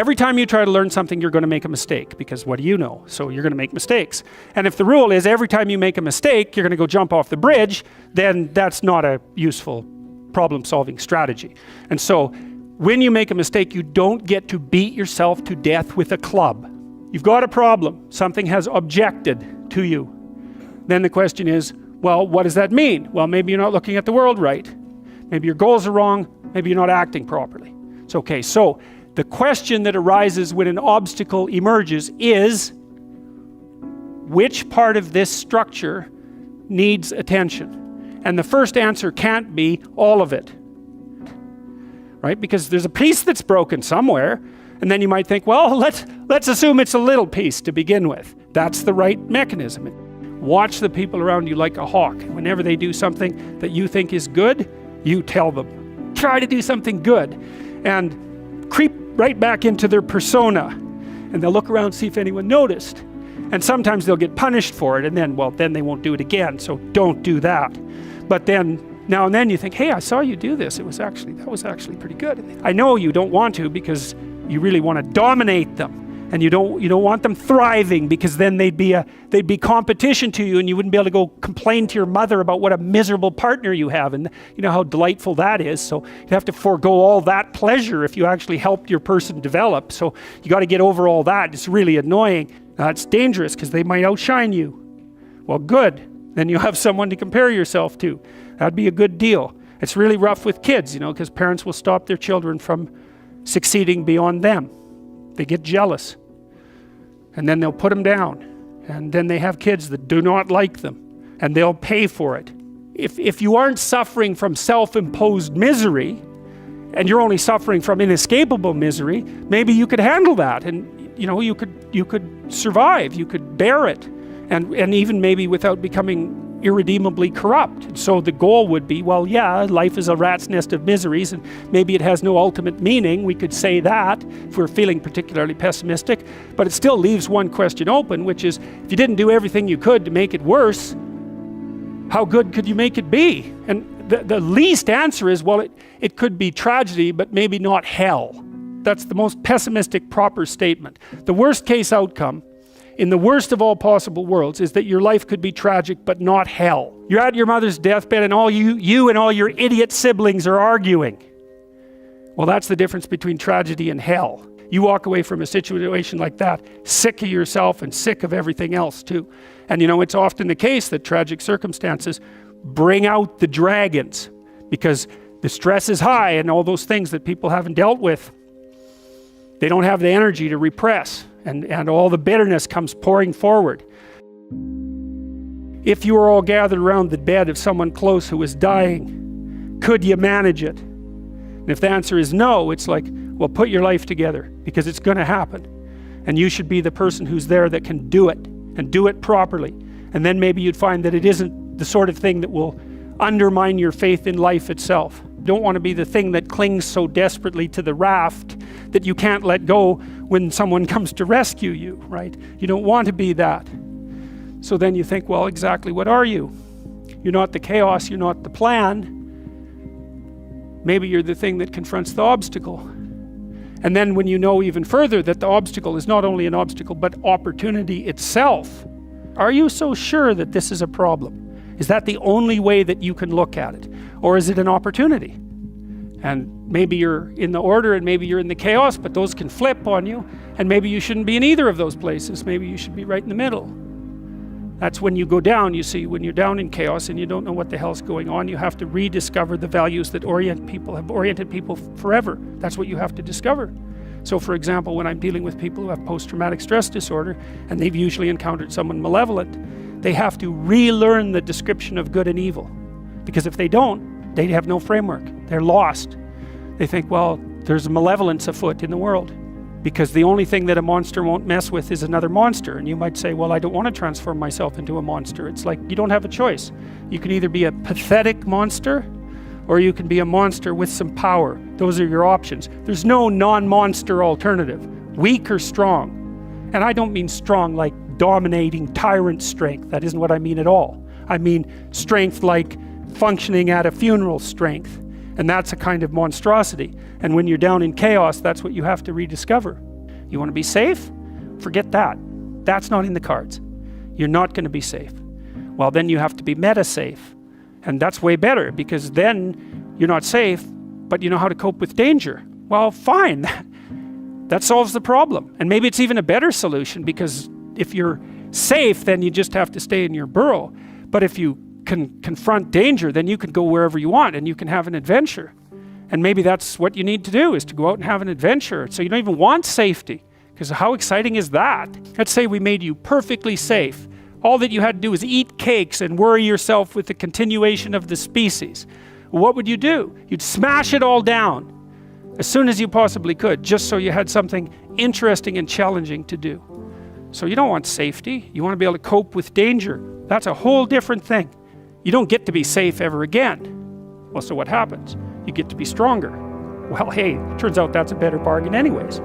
Every time you try to learn something, you're going to make a mistake, because what do you know? So you're going to make mistakes. And if the rule is every time you make a mistake, you're going to go jump off the bridge, then that's not a useful problem-solving strategy. And so when you make a mistake, you don't get to beat yourself to death with a club. You've got a problem. Something has objected to you. Then the question is, well, what does that mean? Well, maybe you're not looking at the world right. Maybe your goals are wrong. Maybe you're not acting properly. It's okay. So the question that arises when an obstacle emerges is, which part of this structure needs attention? And the first answer can't be all of it, right? Because there's a piece that's broken somewhere, and then you might think, well, let's assume it's a little piece to begin with. That's the right mechanism. Watch the people around you like a hawk. Whenever they do something that you think is good, you tell them, try to do something good, and creep right back into their persona, and they'll look around and see if anyone noticed. And sometimes they'll get punished for it, and then, well, then they won't do it again, so don't do that. But then, now and then you think, hey, I saw you do this. That was actually pretty good. I know you don't want to, because you really want to dominate them. And you don't want them thriving, because then they'd be competition to you, and you wouldn't be able to go complain to your mother about what a miserable partner you have, and you know how delightful that is. So you have to forego all that pleasure if you actually helped your person develop. So you got to get over all that. It's really annoying. It's dangerous, because they might outshine you. Well, good. Then you have someone to compare yourself to. That'd be a good deal. It's really rough with kids, because parents will stop their children from succeeding beyond them. They get jealous. And then they'll put them down. And then they have kids that do not like them. And they'll pay for it. If you aren't suffering from self-imposed misery, and you're only suffering from inescapable misery, maybe you could handle that. And you could survive. You could bear it. And even maybe without becoming irredeemably corrupt. So the goal would be, well, yeah, life is a rat's nest of miseries, and maybe it has no ultimate meaning. We could say that if we're feeling particularly pessimistic, but it still leaves one question open, which is, if you didn't do everything you could to make it worse, how good could you make it be? And the least answer is, well, it could be tragedy, but maybe not hell. That's the most pessimistic proper statement. The worst case outcome in the worst of all possible worlds is that your life could be tragic, but not hell. You're at your mother's deathbed, and all you and all your idiot siblings are arguing. Well, that's the difference between tragedy and hell. You walk away from a situation like that, sick of yourself and sick of everything else too. And it's often the case that tragic circumstances bring out the dragons, because the stress is high, and all those things that people haven't dealt with, they don't have the energy to repress. And all the bitterness comes pouring forward. If you were all gathered around the bed of someone close who was dying, could you manage it? And if the answer is no, it's like, well, put your life together, because it's going to happen. And you should be the person who's there that can do it, and do it properly. And then maybe you'd find that it isn't the sort of thing that will undermine your faith in life itself. You don't want to be the thing that clings so desperately to the raft that you can't let go when someone comes to rescue you, right? You don't want to be that. So then you think, well, exactly what are you? You're not the chaos, you're not the plan. Maybe you're the thing that confronts the obstacle. And then when you know even further that the obstacle is not only an obstacle, but opportunity itself, are you so sure that this is a problem? Is that the only way that you can look at it? Or is it an opportunity? And maybe you're in the order, and maybe you're in the chaos, but those can flip on you. And maybe you shouldn't be in either of those places. Maybe you should be right in the middle. That's when you go down, you see, when you're down in chaos and you don't know what the hell's going on, you have to rediscover the values that have oriented people forever. That's what you have to discover. So for example, when I'm dealing with people who have post-traumatic stress disorder, and they've usually encountered someone malevolent, they have to relearn the description of good and evil. Because if they don't, they have no framework. They're lost. They think, well, there's malevolence afoot in the world, because the only thing that a monster won't mess with is another monster. And you might say, well, I don't want to transform myself into a monster. It's like, you don't have a choice. You can either be a pathetic monster, or you can be a monster with some power. Those are your options. There's no non-monster alternative, weak or strong. And I don't mean strong like dominating tyrant strength. That isn't what I mean at all. I mean strength like functioning at a funeral strength. And that's a kind of monstrosity. And when you're down in chaos, that's what you have to rediscover. You want to be safe? Forget that. That's not in the cards. You're not going to be safe. Well, then you have to be meta-safe. And that's way better, because then you're not safe, but you know how to cope with danger. Well, fine. That solves the problem. And maybe it's even a better solution, because if you're safe, then you just have to stay in your burrow. But if you can confront danger, then you can go wherever you want and you can have an adventure. And maybe that's what you need to do, is to go out and have an adventure. So you don't even want safety, because how exciting is that? Let's say we made you perfectly safe. All that you had to do was eat cakes and worry yourself with the continuation of the species. What would you do? You'd smash it all down as soon as you possibly could, just so you had something interesting and challenging to do. So you don't want safety. You want to be able to cope with danger. That's a whole different thing. You don't get to be safe ever again. Well, so what happens? You get to be stronger. Well, hey, turns out that's a better bargain anyways.